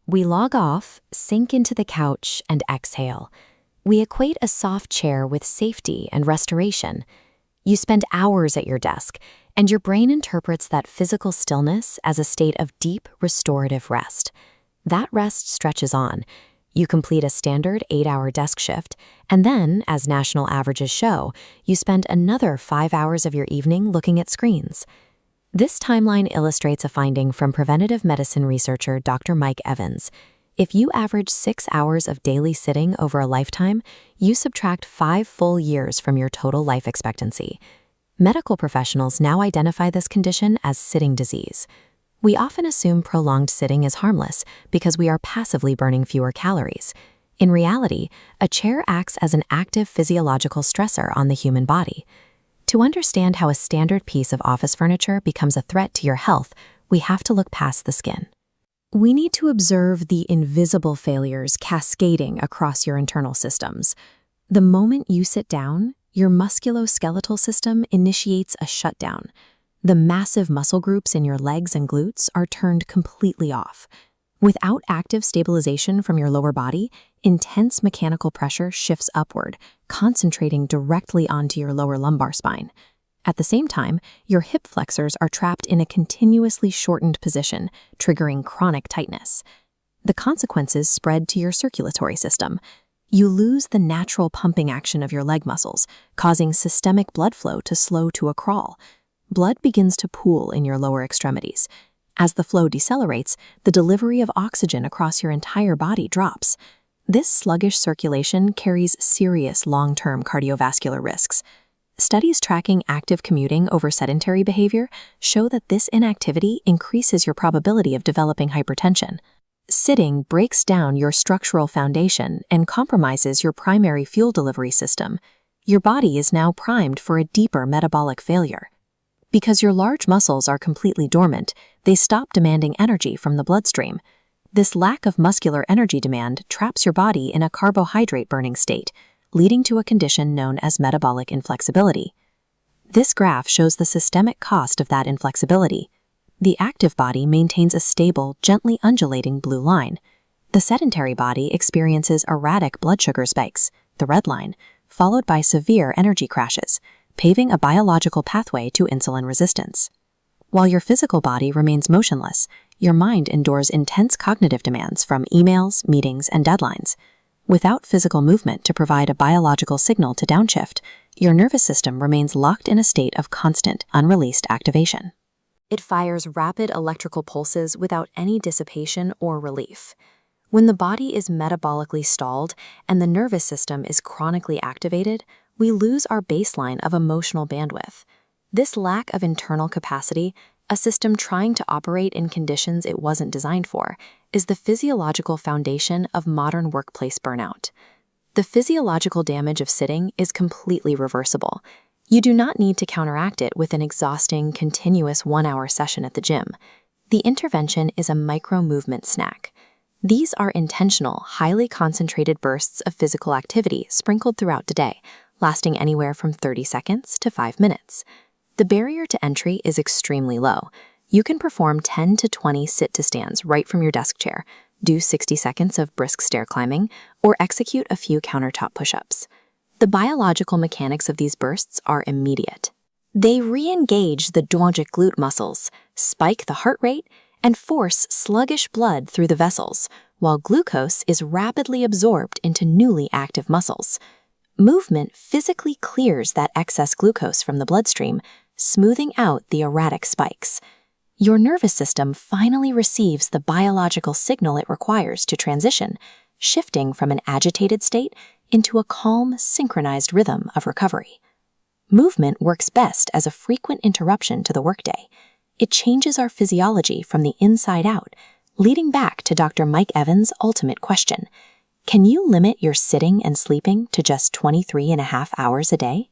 We log off, sink into the couch, and exhale. We equate a soft chair with safety and restoration. You spend hours at your desk, and your brain interprets that physical stillness as a state of deep, restorative rest. That rest stretches on. You complete a standard 8-hour desk shift, and then, as national averages show, you spend another 5 hours of your evening looking at screens. This timeline illustrates a finding from preventive medicine researcher Dr. Mike Evans. If you average 6 hours of daily sitting over a lifetime, you subtract 5 full years from your total life expectancy. Medical professionals now identify this condition as sitting disease. We often assume prolonged sitting is harmless because we are passively burning fewer calories. In reality, a chair acts as an active physiological stressor on the human body. To understand how a standard piece of office furniture becomes a threat to your health, we have to look past the skin. We need to observe the invisible failures cascading across your internal systems. The moment you sit down, your musculoskeletal system initiates a shutdown. The massive muscle groups in your legs and glutes are turned completely off. Without active stabilization from your lower body, intense mechanical pressure shifts upward, concentrating directly onto your lower lumbar spine. At the same time, your hip flexors are trapped in a continuously shortened position, triggering chronic tightness. The consequences spread to your circulatory system. You lose the natural pumping action of your leg muscles, causing systemic blood flow to slow to a crawl. Blood begins to pool in your lower extremities. As the flow decelerates, the delivery of oxygen across your entire body drops. This sluggish circulation carries serious long-term cardiovascular risks. Studies tracking active commuting over sedentary behavior show that this inactivity increases your probability of developing hypertension. Sitting breaks down your structural foundation and compromises your primary fuel delivery system. Your body is now primed for a deeper metabolic failure. Because your large muscles are completely dormant, they stop demanding energy from the bloodstream. This lack of muscular energy demand traps your body in a carbohydrate-burning state, leading to a condition known as metabolic inflexibility. This graph shows the systemic cost of that inflexibility. The active body maintains a stable, gently undulating blue line. The sedentary body experiences erratic blood sugar spikes, the red line, followed by severe energy crashes, paving a biological pathway to insulin resistance. While your physical body remains motionless, your mind endures intense cognitive demands from emails, meetings, and deadlines. Without physical movement to provide a biological signal to downshift, your nervous system remains locked in a state of constant, unreleased activation. It fires rapid electrical pulses without any dissipation or relief. When the body is metabolically stalled and the nervous system is chronically activated, we lose our baseline of emotional bandwidth. This lack of internal capacity, a system trying to operate in conditions it wasn't designed for, is the physiological foundation of modern workplace burnout. The physiological damage of sitting is completely reversible. You do not need to counteract it with an exhausting, continuous 1-hour session at the gym. The intervention is a micro-movement snack. These are intentional, highly concentrated bursts of physical activity sprinkled throughout the day, lasting anywhere from 30 seconds to 5 minutes. The barrier to entry is extremely low. You can perform 10 to 20 sit-to-stands right from your desk chair, do 60 seconds of brisk stair climbing, or execute a few countertop push-ups. The biological mechanics of these bursts are immediate. They re-engage the dormant glute muscles, spike the heart rate, and force sluggish blood through the vessels, while glucose is rapidly absorbed into newly active muscles. Movement physically clears that excess glucose from the bloodstream, smoothing out the erratic spikes. Your nervous system finally receives the biological signal it requires to transition, shifting from an agitated state into a calm, synchronized rhythm of recovery. Movement works best as a frequent interruption to the workday. It changes our physiology from the inside out, leading back to Dr. Mike Evans' ultimate question: can you limit your sitting and sleeping to just 23.5 hours a day?